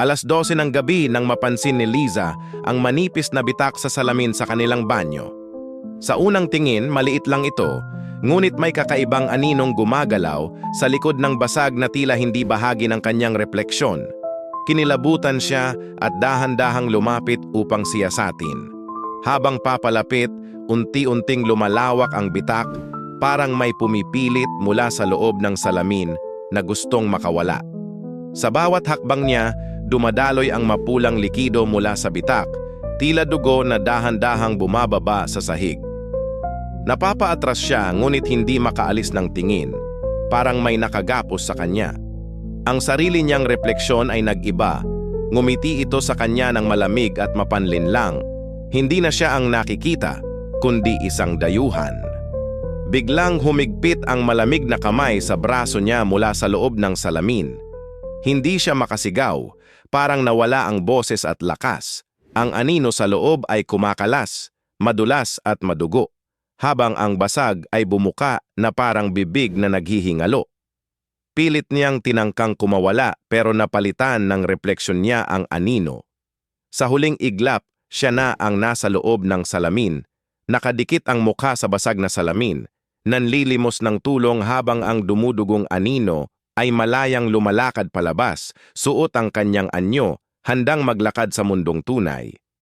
12 ng gabi nang mapansin ni Liza ang manipis na bitak sa salamin sa kanilang banyo. Sa unang tingin, maliit lang ito, ngunit may kakaibang aninong gumagalaw sa likod ng basag na tila hindi bahagi ng kanyang refleksyon. Kinilabutan siya at dahan-dahang lumapit upang siyasatin. Habang papalapit, unti-unting lumalawak ang bitak, parang may pumipilit mula sa loob ng salamin na gustong makawala. Sa bawat hakbang niya, dumadaloy ang mapulang likido mula sa bitak, tila dugo na dahan-dahang bumababa sa sahig. Napapaatras siya ngunit hindi makaalis ng tingin, parang may nakagapos sa kanya. Ang sarili niyang refleksyon ay nag-iba, ngumiti ito sa kanya ng malamig at mapanlinlang. Hindi na siya ang nakikita, kundi isang dayuhan. Biglang humigpit ang malamig na kamay sa braso niya mula sa loob ng salamin. Hindi siya makasigaw, parang nawala ang boses at lakas. Ang anino sa loob ay kumakalas, madulas at madugo, habang ang basag ay bumuka na parang bibig na naghihingalo. Pilit niyang tinangkang kumawala pero napalitan ng refleksyon niya ang anino. Sa huling iglap, siya na ang nasa loob ng salamin. Nakadikit ang mukha sa basag na salamin, nanlilimos ng tulong habang ang dumudugong anino ay malayang lumalakad palabas, suot ang kanyang anyo, handang maglakad sa mundong tunay.